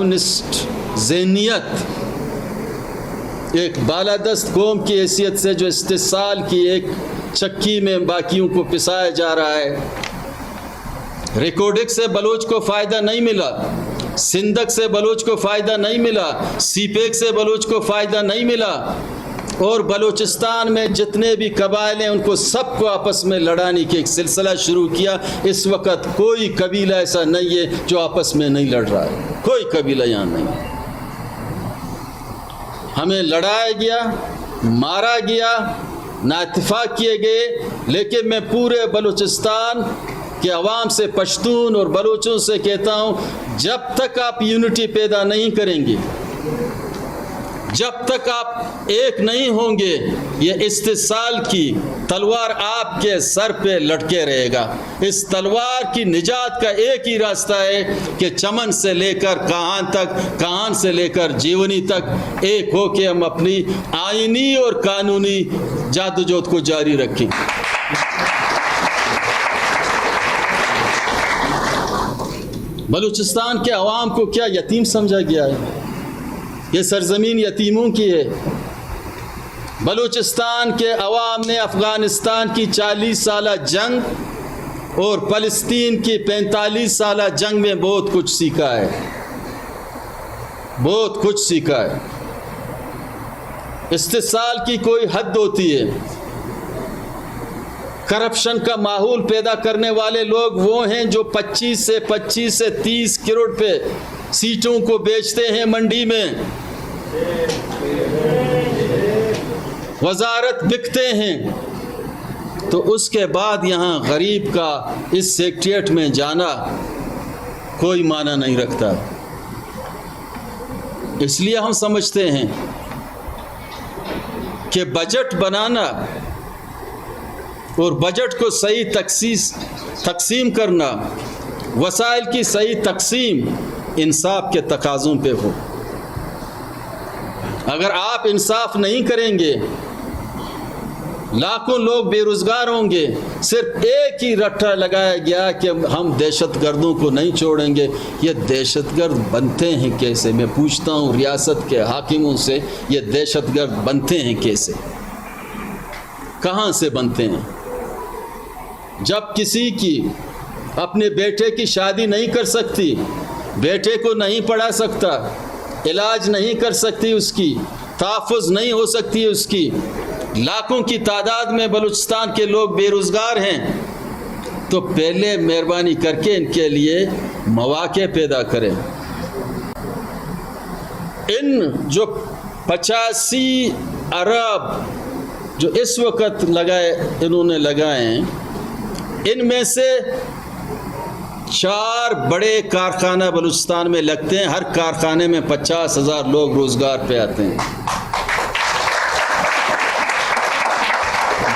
Communist ذہنیت ایک بالادست قوم کی حیثیت سے جو استحصال کی ایک چکی میں باقیوں کو پسایا جا رہا ہے. ریکارڈک سے بلوچ کو فائدہ نہیں ملا, سندھ سے بلوچ کو فائدہ نہیں ملا, سی پیک سے بلوچ کو فائدہ نہیں ملا, اور بلوچستان میں جتنے بھی قبائل ہیں ان کو سب کو آپس میں لڑانے کی ایک سلسلہ شروع کیا. اس وقت کوئی قبیلہ ایسا نہیں ہے جو آپس میں نہیں لڑ رہا ہے, کوئی قبیلہ یہاں نہیں. ہمیں لڑایا گیا, مارا گیا, نااتفاق کیے گئے, لیکن میں پورے بلوچستان کہ عوام سے, پشتون اور بلوچوں سے کہتا ہوں, جب تک آپ یونٹی پیدا نہیں کریں گے, جب تک آپ ایک نہیں ہوں گے, یہ استحصال کی تلوار آپ کے سر پہ لٹکے رہے گا. اس تلوار کی نجات کا ایک ہی راستہ ہے کہ چمن سے لے کر کہان تک, کہان سے لے کر جیونی تک ایک ہو کے ہم اپنی آئینی اور قانونی جادوجہد کو جاری رکھیں. بلوچستان کے عوام کو کیا یتیم سمجھا گیا ہے؟ یہ سرزمین یتیموں کی ہے. بلوچستان کے عوام نے افغانستان کی 40 سالہ جنگ اور فلسطین کی 45 سالہ جنگ میں بہت کچھ سیکھا ہے, بہت کچھ سیکھا ہے. استحصال کی کوئی حد ہوتی ہے. کرپشن کا ماحول پیدا کرنے والے لوگ وہ ہیں جو 25 سے 30 کروڑ پہ سیٹوں کو بیچتے ہیں منڈی میں, وزارت بکتے ہیں, تو اس کے بعد یہاں غریب کا اس سیکریٹریٹ میں جانا کوئی معنی نہیں رکھتا. اس لیے ہم سمجھتے ہیں کہ بجٹ بنانا اور بجٹ کو صحیح تقسیم کرنا, وسائل کی صحیح تقسیم انصاف کے تقاضوں پہ ہو. اگر آپ انصاف نہیں کریں گے, لاکھوں لوگ بے روزگار ہوں گے. صرف ایک ہی رٹا لگایا گیا کہ ہم دہشت گردوں کو نہیں چھوڑیں گے. یہ دہشت گرد بنتے ہیں کیسے؟ میں پوچھتا ہوں ریاست کے حاکموں سے, یہ دہشت گرد بنتے ہیں کیسے, کہاں سے بنتے ہیں؟ جب کسی کی اپنے بیٹے کی شادی نہیں کر سکتی, بیٹے کو نہیں پڑھا سکتا, علاج نہیں کر سکتی, اس کی تحفظ نہیں ہو سکتی اس کی, لاکھوں کی تعداد میں بلوچستان کے لوگ بے روزگار ہیں, تو پہلے مہربانی کر کے ان کے لیے مواقع پیدا کریں. ان جو 85 ارب جو اس وقت انہوں نے لگائے ہیں, ان میں سے 4 بڑے کارخانہ بلوچستان میں لگتے ہیں. ہر کارخانے میں 50,000 لوگ روزگار پہ آتے ہیں.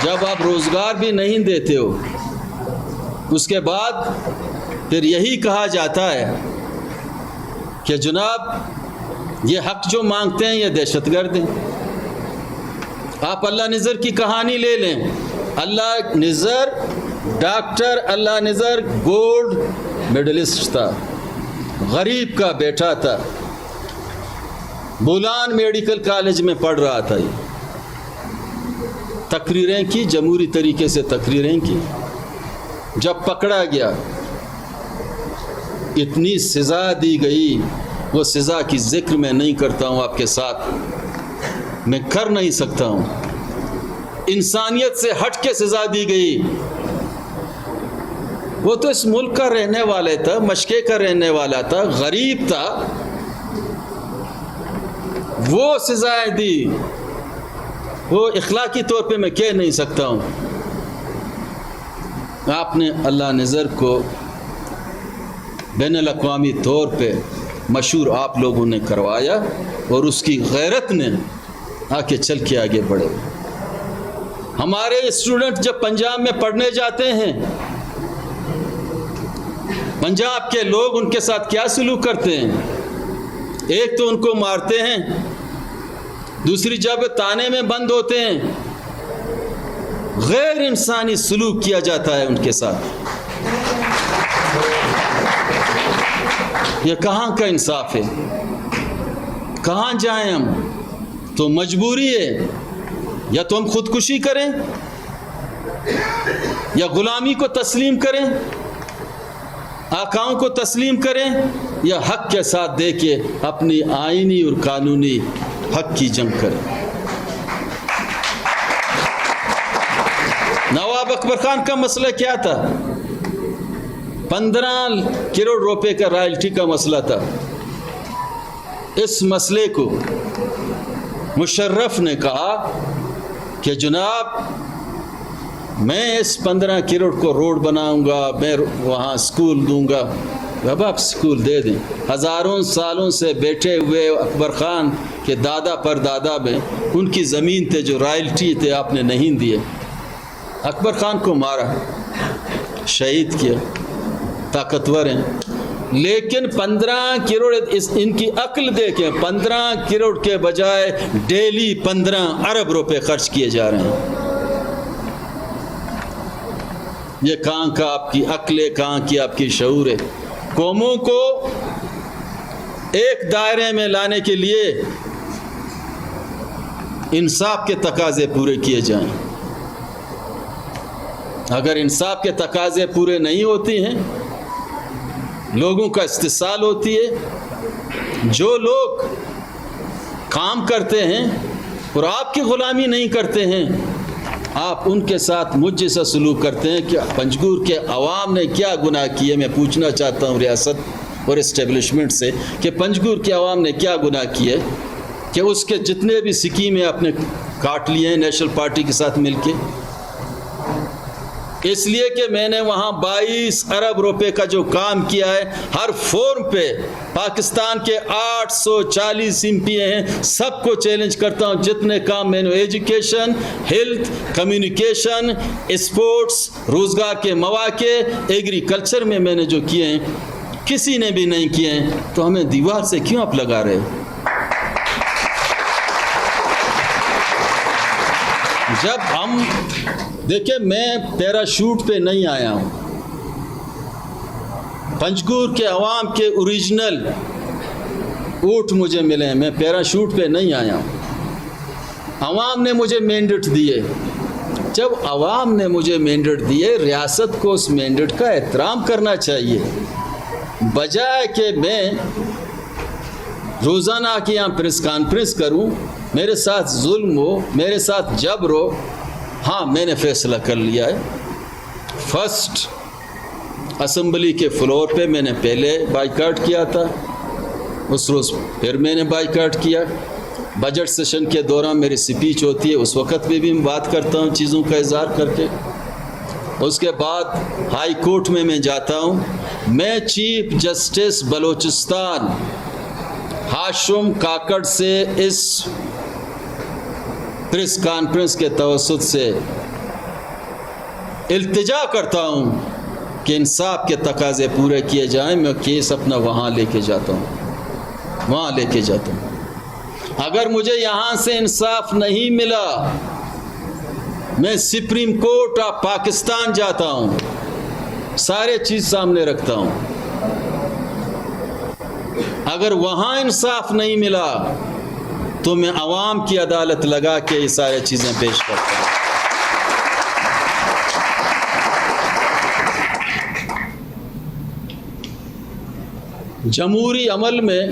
جب آپ روزگار بھی نہیں دیتے ہو, اس کے بعد پھر یہی کہا جاتا ہے کہ جناب یہ حق جو مانگتے ہیں یہ دہشت گرد ہیں. آپ اللہ نذر کی کہانی لے لیں. اللہ نذر, ڈاکٹر اللہ نذر گولڈ میڈلسٹ تھا, غریب کا بیٹا تھا, بولان میڈیکل کالج میں پڑھ رہا تھا. تقریریں کی, جمہوری طریقے سے تقریریں کی. جب پکڑا گیا اتنی سزا دی گئی, وہ سزا کی ذکر میں نہیں کرتا ہوں آپ کے ساتھ, میں کر نہیں سکتا ہوں. انسانیت سے ہٹ کے سزا دی گئی. وہ تو اس ملک کا رہنے والا تھا, مشقے کا رہنے والا تھا, غریب تھا, وہ سزائیں دی. وہ اخلاقی طور پہ میں کہہ نہیں سکتا ہوں. آپ نے اللہ نذر کو بین الاقوامی طور پہ مشہور آپ لوگوں نے کروایا, اور اس کی غیرت نے آ کے چل کے آگے بڑھے. ہمارے اسٹوڈنٹ جب پنجاب میں پڑھنے جاتے ہیں, پنجاب کے لوگ ان کے ساتھ کیا سلوک کرتے ہیں؟ ایک تو ان کو مارتے ہیں, دوسری جب تانے میں بند ہوتے ہیں, غیر انسانی سلوک کیا جاتا ہے ان کے ساتھ. یہ کہاں کا انصاف ہے؟ کہاں جائیں ہم؟ تو مجبوری ہے، یا تو ہم خودکشی کریں یا غلامی کو تسلیم کریں، آقاؤں کو تسلیم کریں، یا حق کے ساتھ دے کے اپنی آئینی اور قانونی حق کی جنگ کریں۔ نواب اکبر خان کا مسئلہ کیا تھا؟ 15 کروڑ روپے کا رائلٹی کا مسئلہ تھا۔ اس مسئلے کو مشرف نے کہا کہ جناب میں اس 15 کروڑ کو روڈ بناؤں گا، میں وہاں سکول دوں گا۔ اب آپ سکول دے دیں، ہزاروں سالوں سے بیٹھے ہوئے اکبر خان کے دادا پر دادا میں ان کی زمین تھے جو رائلٹی تھے، آپ نے نہیں دیے۔ اکبر خان کو مارا، شہید کیا، طاقتور ہیں، لیکن 15 کروڑ ان کی عقل دیکھیں، 15 کروڑ کے بجائے ڈیلی 15 ارب روپے خرچ کیے جا رہے ہیں۔ یہ کہاں کا آپ کی عقل ہے، کہاں کی آپ کی شعور ہے؟ قوموں کو ایک دائرے میں لانے کے لیے انصاف کے تقاضے پورے کیے جائیں۔ اگر انصاف کے تقاضے پورے نہیں ہوتی ہیں، لوگوں کا استحصال ہوتی ہے، جو لوگ کام کرتے ہیں اور آپ کی غلامی نہیں کرتے ہیں، آپ ان کے ساتھ مجھ جیسا سلوک کرتے ہیں کہ پنجگور کے عوام نے کیا گناہ کیے؟ میں پوچھنا چاہتا ہوں ریاست اور اسٹیبلشمنٹ سے کہ پنجگور کے عوام نے کیا گناہ کیے کہ اس کے جتنے بھی سکیمیں آپ نے کاٹ لیے ہیں نیشنل پارٹی کے ساتھ مل کے؟ اس لیے کہ میں نے وہاں 22 ارب روپے کا جو کام کیا ہے، ہر فورم پہ پاکستان کے 840 MP ہیں، سب کو چیلنج کرتا ہوں، جتنے کام میں نے ایجوکیشن، ہیلتھ، کمیونیکیشن، اسپورٹس، روزگار کے مواقع، ایگریکلچر میں نے جو کیے ہیں، کسی نے بھی نہیں کیے ہیں، تو ہمیں دیوار سے کیوں آپ لگا رہے؟ جب ہم دیکھیں، میں پیراشوٹ پہ نہیں آیا ہوں، پنجگور کے عوام کے اوریجنل ووٹ مجھے ملے ہیں، میں پیراشوٹ پہ نہیں آیا ہوں۔ عوام نے مجھے مینڈیٹ دیے، جب عوام نے مجھے مینڈیٹ دیے، ریاست کو اس مینڈیٹ کا احترام کرنا چاہیے، بجائے کہ میں روزانہ کی یہاں پریس کانفرنس کروں، میرے ساتھ ظلم ہو، میرے ساتھ جبر ہو۔ ہاں، میں نے فیصلہ کر لیا ہے، فرسٹ اسمبلی کے فلور پہ میں نے پہلے بائیکاٹ کیا تھا، اس روز پھر میں نے بائیکاٹ کیا۔ بجٹ سیشن کے دوران میری سپیچ ہوتی ہے، اس وقت بھی میں بات کرتا ہوں چیزوں کا اظہار کر کے۔ اس کے بعد ہائی کورٹ میں جاتا ہوں، میں چیف جسٹس بلوچستان ہاشم کاکڑ سے اس پریس کانفرنس کے توسط سے التجا کرتا ہوں کہ انصاف کے تقاضے پورے کیے جائیں۔ میں کیس اپنا وہاں لے کے جاتا ہوں، اگر مجھے یہاں سے انصاف نہیں ملا، میں سپریم کورٹ آف پاکستان جاتا ہوں، سارے چیز سامنے رکھتا ہوں۔ اگر وہاں انصاف نہیں ملا تو میں عوام کی عدالت لگا کے یہ سارے چیزیں پیش کرتا ہوں۔ جمہوری عمل میں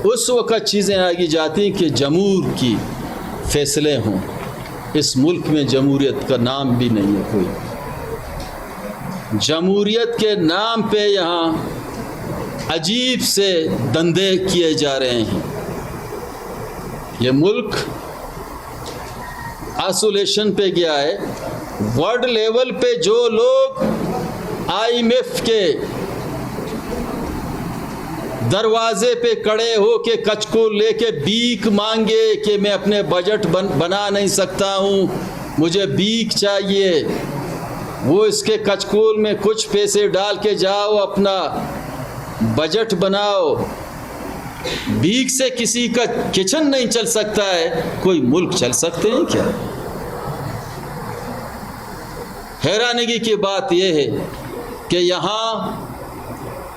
اس وقت چیزیں آگی جاتی کہ جمہور کی فیصلے ہوں۔ اس ملک میں جمہوریت کا نام بھی نہیں ہے کوئی۔ جمہوریت کے نام پہ یہاں عجیب سے دندے کیے جا رہے ہیں۔ یہ ملک آئسولیشن پہ گیا ہے۔ ورلڈ لیول پہ جو لوگ IMF کے دروازے پہ کھڑے ہو کے کچکول لے کے بھیک مانگے کہ میں اپنے بجٹ بنا نہیں سکتا ہوں، مجھے بھیک چاہیے، وہ اس کے کچکول میں کچھ پیسے ڈال کے جاؤ، اپنا بجٹ بناؤ۔ بھیک سے کسی کا کچن نہیں چل سکتا ہے، کوئی ملک چل سکتے ہیں کیا؟ حیرانگی کی بات یہ ہے کہ یہاں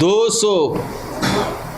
200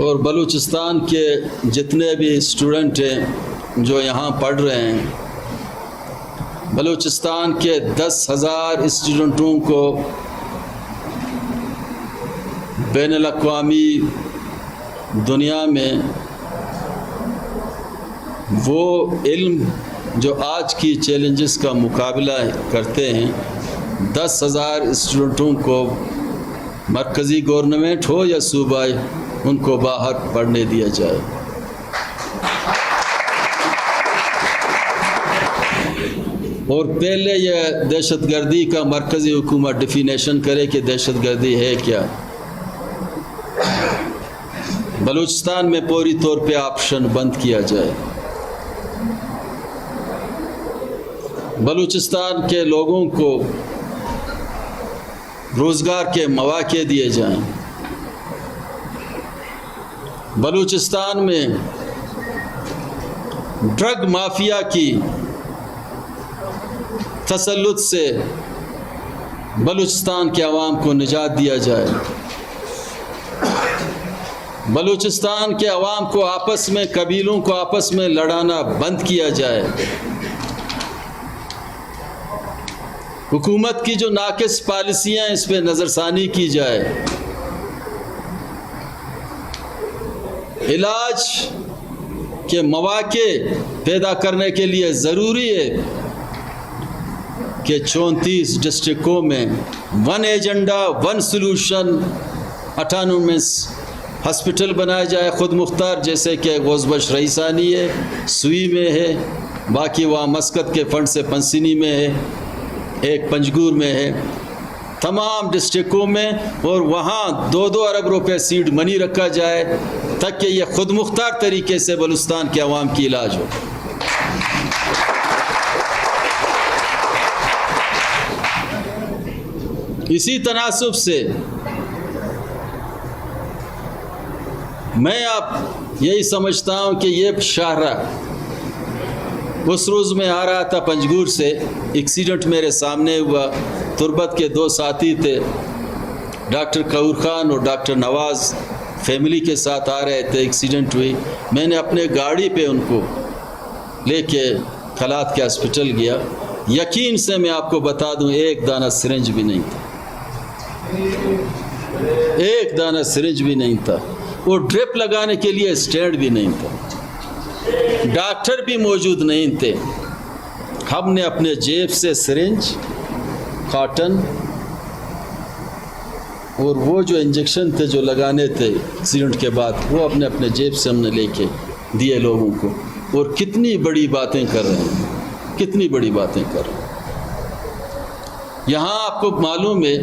اور بلوچستان کے جتنے بھی اسٹوڈنٹ ہیں جو یہاں پڑھ رہے ہیں، بلوچستان کے 10,000 اسٹوڈنٹوں کو بین الاقوامی دنیا میں وہ علم جو آج کی چیلنجز کا مقابلہ کرتے ہیں، 10,000 اسٹوڈنٹوں کو مرکزی گورنمنٹ ہو یا صوبائی، ان کو باہر پڑھنے دیا جائے۔ اور پہلے یہ دہشت گردی کا مرکزی حکومت ڈیفینیشن کرے کہ دہشت گردی ہے کیا۔ بلوچستان میں پوری طور پہ آپشن بند کیا جائے، بلوچستان کے لوگوں کو روزگار کے مواقع دیے جائیں، بلوچستان میں ڈرگ مافیا کی تسلط سے بلوچستان کے عوام کو نجات دیا جائے، بلوچستان کے عوام کو آپس میں، قبیلوں کو آپس میں لڑانا بند کیا جائے، حکومت کی جو ناقص پالیسیاں اس پہ نظر ثانی کی جائے، علاج کے مواقع پیدا کرنے کے لیے ضروری ہے کہ 34 ڈسٹرکوں میں 1 ایجنڈا 1 سلوشن اٹانومس ہاسپٹل بنایا جائے، خود مختار، جیسے کہ غوزبش رئیسانی ہے، سوئی میں ہے، باقی وہاں مسقط کے فنڈ سے پنسینی میں ہے، ایک پنجگور میں ہے، تمام ڈسٹرکوں میں، اور وہاں 2 ارب روپے سیڈ منی رکھا جائے تاکہ یہ خود مختار طریقے سے بلوچستان کے عوام کی علاج ہو۔ اسی تناسب سے میں اب یہی سمجھتا ہوں کہ یہ شاہراہ، اس روز میں آ رہا تھا پنجگور سے، ایکسیڈنٹ میرے سامنے ہوا، تربت کے 2 ساتھی تھے، ڈاکٹر قہور خان اور ڈاکٹر نواز، فیملی کے ساتھ آ رہے تھے، ایکسیڈنٹ ہوئی، میں نے اپنے گاڑی پہ ان کو لے کے کھلات کے ہاسپٹل گیا، یقین سے میں آپ کو بتا دوں ایک دانہ سرنج بھی نہیں تھا، ایک دانہ سرنج بھی نہیں تھا، اور ڈرپ لگانے کے لیے اسٹینڈ بھی نہیں تھا، ڈاکٹر بھی موجود نہیں تھے۔ ہم نے اپنے جیب سے سرنج، کاٹن اور وہ جو انجیکشن تھے جو لگانے تھے ایکسیڈنٹ کے بعد، وہ اپنے جیب سے ہم نے لے کے دیے لوگوں کو، اور کتنی بڑی باتیں کر رہے ہیں، کتنی بڑی باتیں کر رہے ہیں۔ یہاں آپ کو معلوم ہے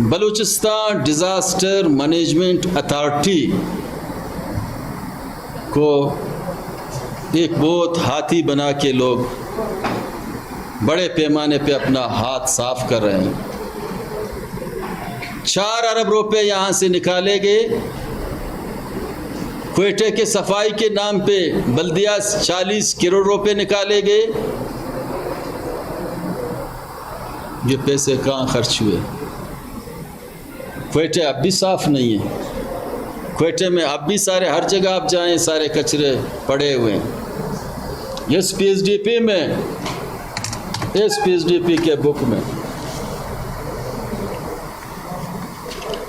بلوچستان ڈیزاسٹر مینجمنٹ اتھارٹی کو ایک بہت ہاتھی بنا کے لوگ بڑے پیمانے پہ اپنا ہاتھ صاف کر رہے ہیں۔ 4 ارب روپے یہاں سے نکالے گئے، کوئٹے کے صفائی کے نام پہ بلدیہ 40 کروڑ روپے نکالے گئے، یہ پیسے کہاں خرچ ہوئے؟ کوئٹے اب بھی صاف نہیں ہے، کوئٹے میں اب بھی سارے، ہر جگہ آپ جائیں سارے کچرے پڑے ہوئے ہیں۔ اس پی ایس ڈی پی میں، اس پی ایس ڈی پی کے بک میں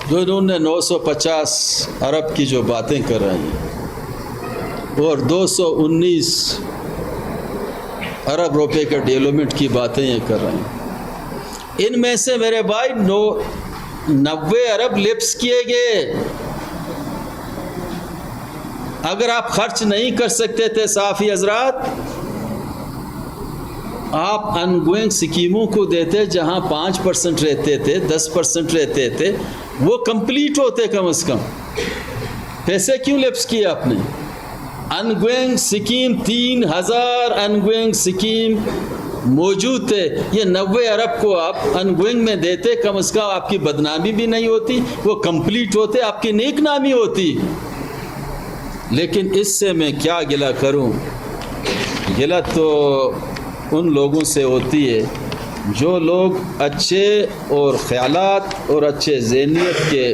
جو انہوں نے 950 ارب کی جو باتیں کر رہے ہیں اور 219 ارب روپے کے ڈیولپمنٹ کی باتیں یہ کر رہے ہیں، ان میں سے میرے بھائی 90 ارب لپس کیے گئے۔ اگر آپ خرچ نہیں کر سکتے تھے صافی حضرات، آپ ان گوئنگ سکیموں کو دیتے، جہاں 5% رہتے تھے، 10% رہتے تھے، وہ کمپلیٹ ہوتے کم از کم۔ پیسے کیوں لیپس کیے آپ نے؟ In going scheme 3000 in going scheme موجود تھے، یہ 90 ارب کو آپ ان گوئنگ میں دیتے، کم از کم آپ کی بدنامی بھی نہیں ہوتی، وہ کمپلیٹ ہوتے، آپ کی نیک نامی ہوتی۔ لیکن اس سے میں کیا گلہ کروں؟ گلہ تو ان لوگوں سے ہوتی ہے جو لوگ اچھے اور خیالات اور اچھے ذہنیت کے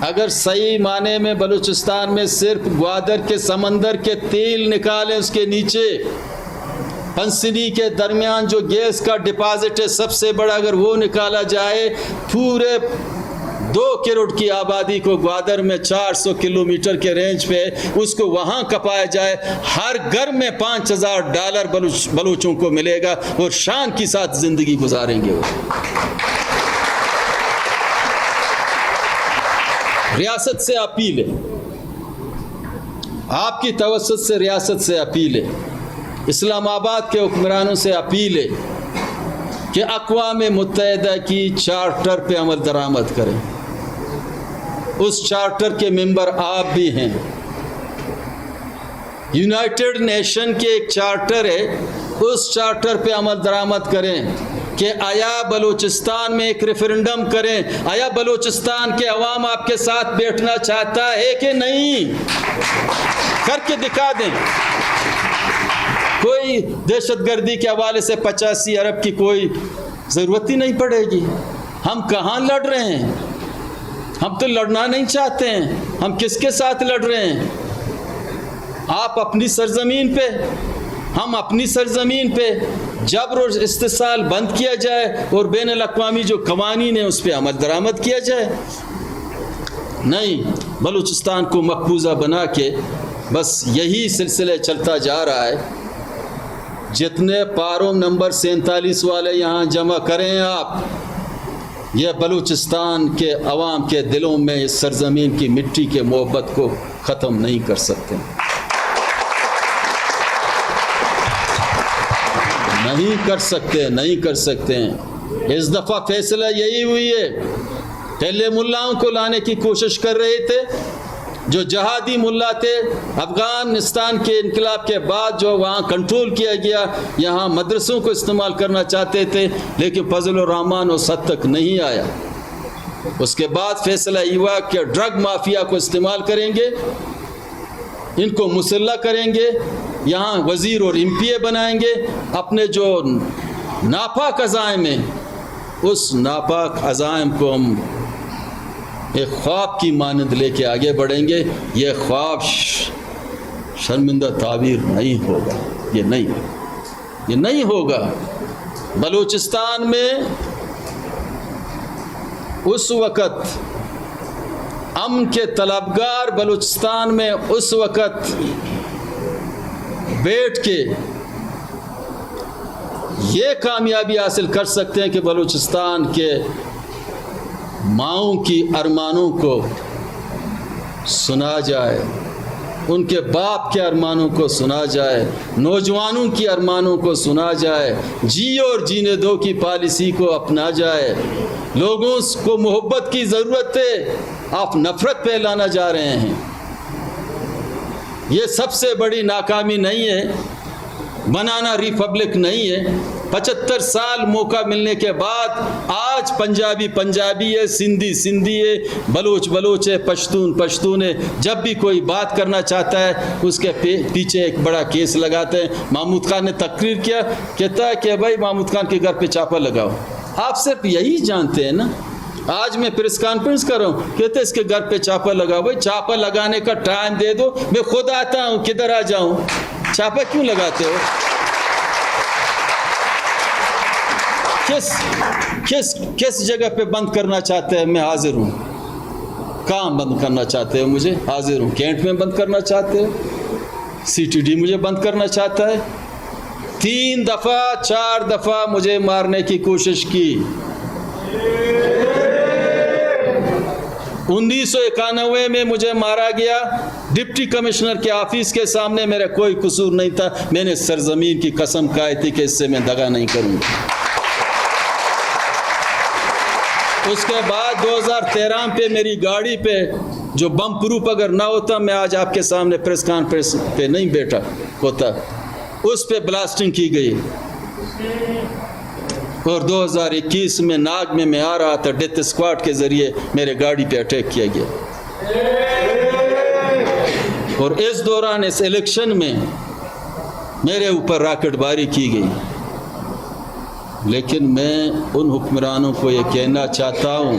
اگر صحیح معنی میں بلوچستان میں صرف گوادر کے سمندر کے تیل نکالیں اس کے نیچے، پنسنی کے درمیان جو گیس کا ڈپازٹ ہے سب سے بڑا، اگر وہ نکالا جائے، پورے 2 کروڑ کی آبادی کو گوادر میں 400 کلومیٹر کے رینج پہ اس کو وہاں کپایا جائے، ہر گھر میں $5000 بلوچوں کو ملے گا اور شان کے ساتھ زندگی گزاریں گے وہ۔ ریاست سے اپیل ہے، آپ کی توسط سے ریاست سے اپیل ہے، اسلام آباد کے حکمرانوں سے اپیل ہے کہ اقوام متحدہ کی چارٹر پہ عمل درآمد کریں۔ اس چارٹر کے ممبر آپ بھی ہیں۔ یونائٹڈ نیشن کے ایک چارٹر ہے، اس چارٹر پہ عمل درآمد کریں کہ آیا بلوچستان میں ایک ریفرنڈم کریں، آیا بلوچستان کے عوام آپ کے ساتھ بیٹھنا چاہتا ہے کہ نہیں، کر کے دکھا دیں۔ کوئی دہشت گردی کے حوالے سے 85 ارب کی کوئی ضرورت ہی نہیں پڑے گی۔ ہم کہاں لڑ رہے ہیں؟ ہم تو لڑنا نہیں چاہتے ہیں، ہم کس کے ساتھ لڑ رہے ہیں؟ آپ اپنی سرزمین پہ، ہم اپنی سرزمین پہ جبر اور استحصال بند کیا جائے اور بین الاقوامی جو قوانین ہیں اس پہ عمل درآمد کیا جائے۔ نہیں، بلوچستان کو مقبوضہ بنا کے بس یہی سلسلہ چلتا جا رہا ہے۔ جتنے پاروم نمبر 47 والے یہاں جمع کریں آپ، یہ بلوچستان کے عوام کے دلوں میں اس سرزمین کی مٹی کے محبت کو ختم نہیں کر سکتے، نہیں کر سکتے ہیں۔ اس دفعہ فیصلہ یہی ہوئی ہے، پہلے ملاؤں کو لانے کی کوشش کر رہے تھے، جو جہادی ملا تھے، افغانستان کے انقلاب کے بعد جو وہاں کنٹرول کیا گیا، یہاں مدرسوں کو استعمال کرنا چاہتے تھے، لیکن فضل الرحمان اس حد تک نہیں آیا۔ اس کے بعد فیصلہ یہ ہوا کہ ڈرگ مافیا کو استعمال کریں گے، ان کو مسلح کریں گے، یہاں وزیر اور ایم پی اے بنائیں گے، اپنے جو ناپاک عزائم ہیں اس ناپاک عزائم کو ہم ایک خواب کی مانند لے کے آگے بڑھیں گے۔ یہ خواب شرمندہ تعبیر نہیں ہوگا، یہ نہیں ہوگا۔ بلوچستان میں اس وقت امن کے طلبگار بلوچستان میں اس وقت بیٹھ کے یہ کامیابی حاصل کر سکتے ہیں کہ بلوچستان کے ماؤں کی ارمانوں کو سنا جائے، ان کے باپ کے ارمانوں کو سنا جائے، نوجوانوں کی ارمانوں کو سنا جائے، جی اور جینے دو کی پالیسی کو اپنا جائے۔ لوگوں کو محبت کی ضرورت ہے، آپ نفرت پھیلانا جا رہے ہیں۔ یہ سب سے بڑی ناکامی نہیں ہے، بنانا ریپبلک نہیں ہے۔ 75 سال موقع ملنے کے بعد آج پنجابی پنجابی ہے، سندھی سندھی ہے، بلوچ بلوچ ہے، پشتون پشتون ہے۔ جب بھی کوئی بات کرنا چاہتا ہے اس کے پیچھے ایک بڑا کیس لگاتے ہیں۔ محمود خان نے تقریر کیا، کہتا ہے کہ بھائی محمود خان کے گھر پہ چھاپا لگاؤ۔ آپ صرف یہی جانتے ہیں نا۔ آج میں پریس کانفرنس کر رہا ہوں، کہتے اس کے گھر پہ چھاپا لگاؤ۔ بھائی چھاپا لگانے کا ٹائم دے دو، میں خود آتا ہوں، کدھر آ جاؤں؟ چھاپا کیوں لگاتے ہو؟ کس جگہ پہ بند کرنا چاہتے ہیں؟ میں حاضر ہوں۔ کہاں بند کرنا چاہتے ہو؟ مجھے حاضر ہوں۔ کینٹ میں بند کرنا چاہتے ہو؟ سی ٹی ڈی مجھے بند کرنا چاہتا ہے۔ 3 دفعہ 4 دفعہ مجھے مارنے کی کوشش کی۔ 1991 میں مجھے مارا گیا، ڈپٹی کمشنر کے آفس کے سامنے، میرا کوئی قصور نہیں تھا۔ میں نے سرزمین کی قسم کھائی تھی کہ اس سے میں دغا نہیں کروں گا۔ اس کے بعد 2013 پہ میری گاڑی پہ جو بم پروف اگر نہ ہوتا میں آج آپ کے سامنے پریس کانفرنس پہ نہیں بیٹھا ہوتا۔ اس پہ بلاسٹنگ کی گئی، اور 2021 میں ناگ میں آ رہا تھا، ڈیتھ اسکواڈ کے ذریعے میرے گاڑی پہ اٹیک کیا گیا۔ اور اس دوران اس الیکشن میں میرے اوپر راکٹ باری کی گئی۔ لیکن میں ان حکمرانوں کو یہ کہنا چاہتا ہوں،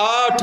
8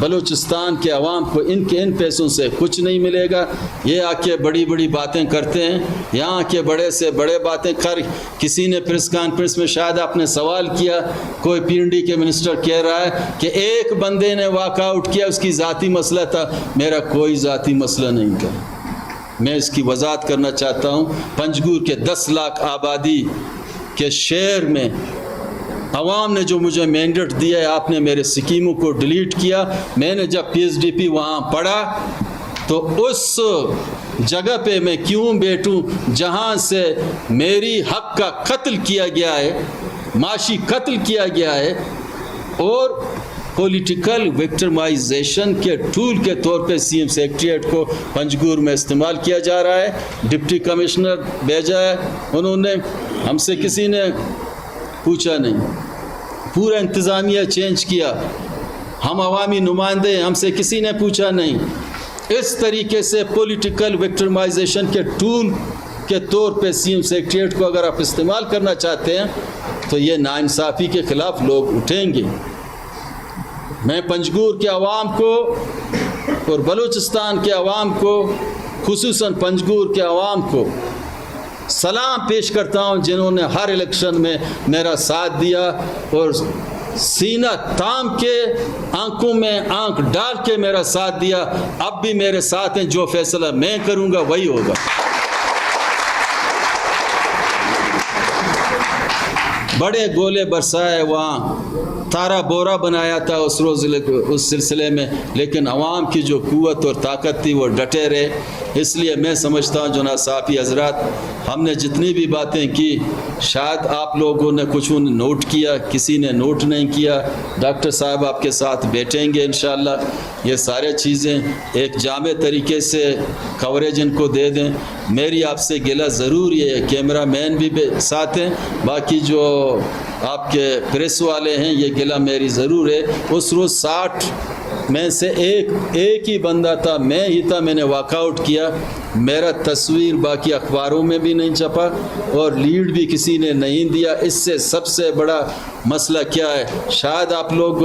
بلوچستان کے عوام کو ان پیسوں سے کچھ نہیں ملے گا. یہ آ کے بڑی بڑی باتیں کرتے ہیں, یہاں کے بڑے سے بڑے باتیں کر. کسی نے پریس کانفرنس میں شاید آپ نے سوال کیا, کوئی PND کے منسٹر کہہ رہا ہے کہ ایک بندے نے واک آؤٹ کیا, اس کی ذاتی مسئلہ تھا. میرا کوئی ذاتی مسئلہ نہیں تھا. میں اس کی وضاحت کرنا چاہتا ہوں. پنجگور کے 10 لاکھ آبادی کے شہر میں عوام نے جو مجھے مینڈیٹ دیا ہے, آپ نے میرے سکیموں کو ڈیلیٹ کیا. میں نے جب PSDP وہاں پڑھا تو اس جگہ پہ میں کیوں بیٹھوں جہاں سے میری حق کا قتل کیا گیا ہے, معاشی قتل کیا گیا ہے, اور پولیٹیکل وکٹمائزیشن کے ٹول کے طور پہ CM سیکریٹریٹ کو پنجگور میں استعمال کیا جا رہا ہے. ڈپٹی کمشنر بھیجا ہے انہوں نے, ہم سے کسی نے پوچھا نہیں. پورا انتظامیہ چینج کیا, ہم عوامی نمائندے, ہم سے کسی نے پوچھا نہیں. اس طریقے سے پولیٹیکل وکٹمائزیشن کے ٹول کے طور پہ CM سیکریٹریٹ کو اگر آپ استعمال کرنا چاہتے ہیں تو یہ ناانصافی کے خلاف لوگ اٹھیں گے. میں پنجگور کے عوام کو اور بلوچستان کے عوام کو, خصوصاً پنجگور کے عوام کو سلام پیش کرتا ہوں جنہوں نے ہر الیکشن میں میرا ساتھ دیا اور سینہ تام کے, آنکھوں میں آنکھ ڈال کے میرا ساتھ دیا. اب بھی میرے ساتھ ہیں. جو فیصلہ میں کروں گا وہی ہوگا. بڑے گولے برسائے, وہاں تارا بورا بنایا تھا اس سلسلے میں, لیکن عوام کی جو قوت اور طاقت تھی وہ ڈٹے رہے. اس لیے میں سمجھتا ہوں جناب صحافی حضرات, ہم نے جتنی بھی باتیں کی شاید آپ لوگوں نے کچھ نوٹ کیا, کسی نے نوٹ نہیں کیا. ڈاکٹر صاحب آپ کے ساتھ بیٹھیں گے انشاءاللہ. یہ سارے چیزیں ایک جامع طریقے سے کوریج ان کو دے دیں. میری آپ سے گلہ ضرور یہ ہے, کیمرہ مین بھی ساتھ ہیں, باقی جو آپ کے پریس والے ہیں, یہ گلہ میری ضرور ہے. اس روز 60 میں سے ایک ہی بندہ تھا, میں ہی تھا, میں نے واک آؤٹ کیا. میرا تصویر باقی اخباروں میں بھی نہیں چھپا اور لیڈ بھی کسی نے نہیں دیا. اس سے سب سے بڑا مسئلہ کیا ہے, شاید آپ لوگ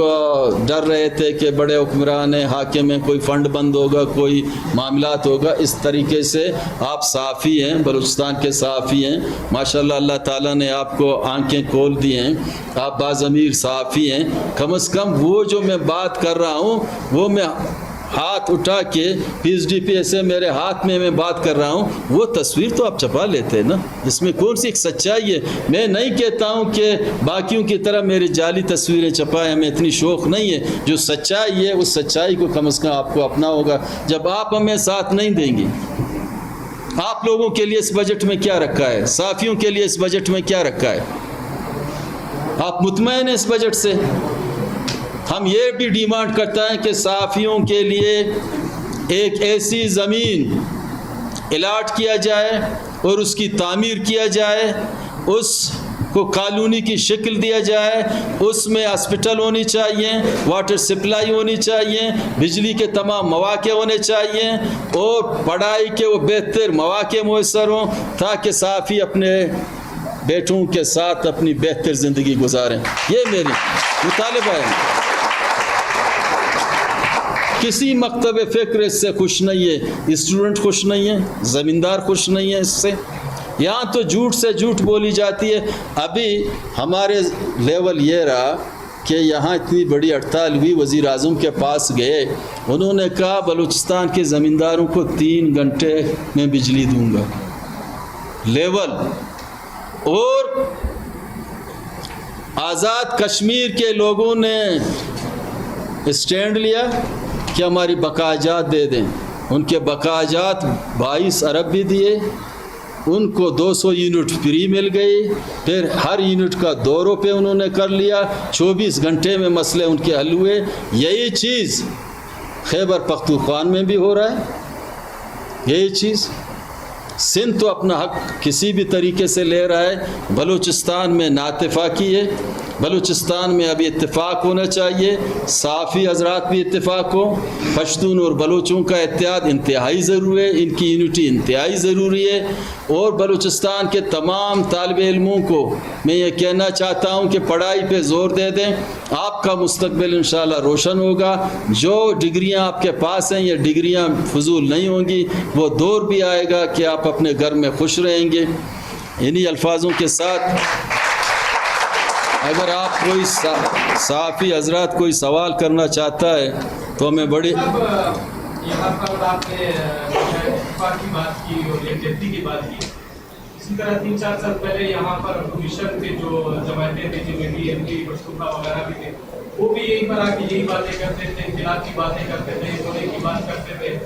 ڈر رہے تھے کہ بڑے حکمران ہیں, حاکم ہیں, کوئی فنڈ بند ہوگا, کوئی معاملات ہوگا. اس طریقے سے آپ صحافی ہیں, بلوچستان کے صحافی ہیں ماشاءاللہ. اللہ تعالیٰ نے آپ کو آنکھیں کھول دی ہیں, آپ باضمیر صحافی ہیں. کم از کم وہ جو میں بات کر رہا ہوں وہ میں ہاتھ اٹھا کے PSDP سے میرے ہاتھ میں بات کر رہا ہوں, وہ تصویر تو آپ چھپا لیتے ہیں نا. اس میں کون سی ایک سچائی ہے؟ میں نہیں کہتا ہوں کہ باقیوں کی طرح میری جعلی تصویریں چھپائیں, ہمیں اتنی شوق نہیں ہے. جو سچائی ہے اس سچائی کو کم از کم آپ کو اپنا ہوگا. جب آپ ہمیں ساتھ نہیں دیں گے, آپ لوگوں کے لیے اس بجٹ میں کیا رکھا ہے, صحافیوں کے لیے اس بجٹ میں کیا رکھا ہے, آپ مطمئن ہیں اس بجٹ سے؟ ہم یہ بھی ڈیمانڈ کرتا ہے کہ صحافیوں کے لیے ایک ایسی زمین الاٹ کیا جائے اور اس کی تعمیر کیا جائے, اس کو کالونی کی شکل دیا جائے, اس میں ہاسپٹل ہونی چاہیے, واٹر سپلائی ہونی چاہیے, بجلی کے تمام مواقع ہونے چاہیے, اور پڑھائی کے وہ بہتر مواقع میسر ہوں تاکہ صحافی اپنے بیٹوں کے ساتھ اپنی بہتر زندگی گزاریں. یہ میری مطالبہ ہے. کسی مکتب فکر اس سے خوش نہیں ہے, اسٹوڈنٹ خوش نہیں ہے, زمیندار خوش نہیں ہے اس سے. یہاں تو جھوٹ سے جھوٹ بولی جاتی ہے. ابھی ہمارے لیول یہ رہا کہ یہاں اتنی بڑی ہڑتال ہوئی, وزیر اعظم کے پاس گئے, انہوں نے کہا بلوچستان کے زمینداروں کو 3 گھنٹے میں بجلی دوں گا. لیول. اور آزاد کشمیر کے لوگوں نے اسٹینڈ لیا کہ ہماری بقا جات دے دیں. ان کے بقا جات 22 ارب بھی دیے, ان کو 200 یونٹ فری مل گئی, پھر ہر یونٹ کا 2 روپے انہوں نے کر لیا. 24 گھنٹے میں مسئلے ان کے حل ہوئے. یہی چیز خیبر پختونخوا میں بھی ہو رہا ہے. یہی چیز سندھ تو اپنا حق کسی بھی طریقے سے لے رہا ہے, بلوچستان میں ناتفاقی ہے. بلوچستان میں ابھی اتفاق ہونا چاہیے، صافی حضرات بھی اتفاق ہو، پشتون اور بلوچوں کا اتحاد انتہائی ضروری ہے، ان کی یونٹی انتہائی ضروری ہے، اور بلوچستان کے تمام طالب علموں کو میں یہ کہنا چاہتا ہوں کہ پڑھائی پہ زور دے دیں، آپ کا مستقبل انشاءاللہ روشن ہوگا، جو ڈگریاں آپ کے پاس ہیں یہ ڈگریاں فضول نہیں ہوں گی، وہ دور بھی آئے گا کہ آپ اپنے گھر میں خوش رہیں گے۔ انہی الفاظوں کے ساتھ اگر آپ کوئی صحافی حضرات کوئی سوال کرنا چاہتا ہے تو ہمیں بڑی یہاں پر آپ نے اتفاق کی بات کی اور یکجہتی کی بات کی، اسی طرح 3-4 سال پہلے یہاں پر کمیشن کے جو جماعتیں تھیں جن میں بھی ایم پی مشتبہ وغیرہ بھی تھے، وہ بھی یہیں پر آ کے یہی باتیں کرتے تھے، انقلاب کی باتیں کرتے تھے، ہونے کی بات کرتے تھے،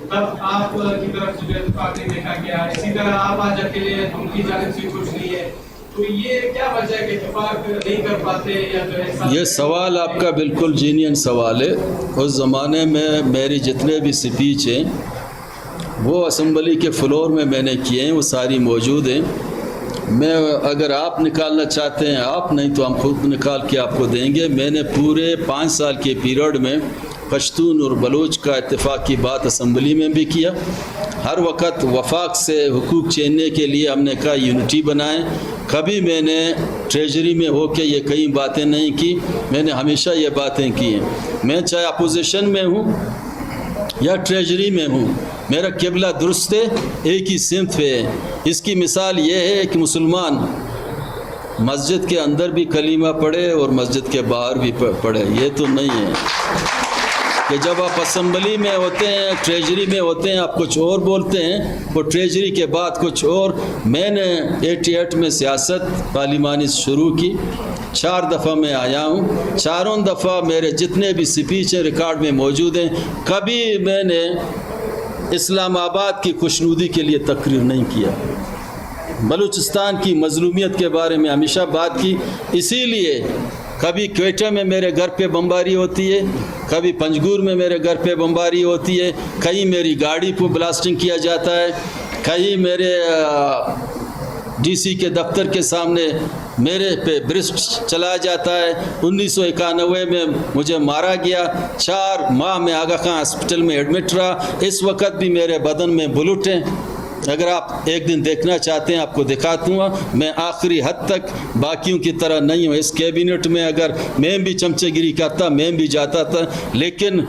تب آپ کی طرف سے جو اتفاق نہیں دیکھا گیا، اسی طرح آپ آج اکیلے ان کی جانب سے کچھ نہیں ہے، تو یہ کیا وجہ ہے کہ اتفاق نہیں کر پاتے یا جو ہے؟ یہ سوال آپ کا بالکل جینین سوال ہے۔ اس زمانے میں میری جتنے بھی سپیچ ہیں وہ اسمبلی کے فلور میں نے کیے ہیں، وہ ساری موجود ہیں۔ میں اگر آپ نکالنا چاہتے ہیں آپ، نہیں تو ہم خود نکال کے آپ کو دیں گے۔ میں نے پورے 5 سال کے پیریڈ میں پشتون اور بلوچ کا اتفاق کی بات اسمبلی میں بھی کیا، ہر وقت وفاق سے حقوق چھیننے کے لیے ہم نے کہا یونٹی بنائیں۔ کبھی میں نے ٹریجری میں ہو کے یہ کئی باتیں نہیں کی، میں نے ہمیشہ یہ باتیں کی ہیں۔ میں چاہے اپوزیشن میں ہوں یا ٹریجری میں ہوں، میرا قبلہ درست ہے، ایک ہی سمت ہے۔ اس کی مثال یہ ہے کہ مسلمان مسجد کے اندر بھی کلمہ پڑھے اور مسجد کے باہر بھی پڑھے، یہ تو نہیں ہے کہ جب آپ اسمبلی میں ہوتے ہیں، ٹریجری میں ہوتے ہیں، آپ کچھ اور بولتے ہیں، وہ ٹریجری کے بعد کچھ اور۔ میں نے 88 میں سیاست پارلیمانی شروع کی، 4 دفعہ میں آیا ہوں، چاروں دفعہ میرے جتنے بھی سپیچ ہیں ریکارڈ میں موجود ہیں۔ کبھی میں نے اسلام آباد کی خوشنودی کے لیے تقریر نہیں کیا، بلوچستان کی مظلومیت کے بارے میں ہمیشہ بات کی۔ اسی لیے کبھی کوئٹہ میں میرے گھر پہ بمباری ہوتی ہے، کبھی پنجگور میں میرے گھر پہ بمباری ہوتی ہے، کہیں میری گاڑی کو بلاسٹنگ کیا جاتا ہے، کہیں میرے ڈی سی کے دفتر کے سامنے میرے پہ برسٹ چلایا جاتا ہے۔ 1991 میں مجھے مارا گیا، 4 ماہ میں آغا خان ہاسپٹل میں ایڈمٹ رہا، اس وقت بھی میرے بدن میں بلٹ ہیں۔ اگر آپ ایک دن دیکھنا چاہتے ہیں آپ کو دکھاتا ہوں، میں آخری حد تک باقیوں کی طرح نہیں ہوں۔ اس کیبنٹ میں اگر میں بھی چمچے گیری کرتا، میں بھی جاتا تھا، لیکن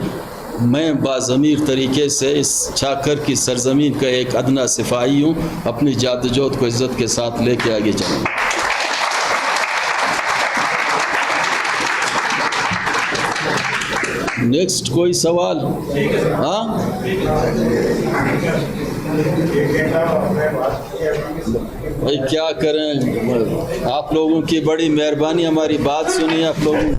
میں باضمیر طریقے سے اس چھاکر کی سرزمین کا ایک ادنا صفائی ہوں، اپنی جادوجہد کو عزت کے ساتھ لے کے آگے چلوں۔ نیکسٹ کوئی سوال؟ ہاں بھائی کیا کریں، آپ لوگوں کی بڑی مہربانی، ہماری بات سنی آپ لوگوں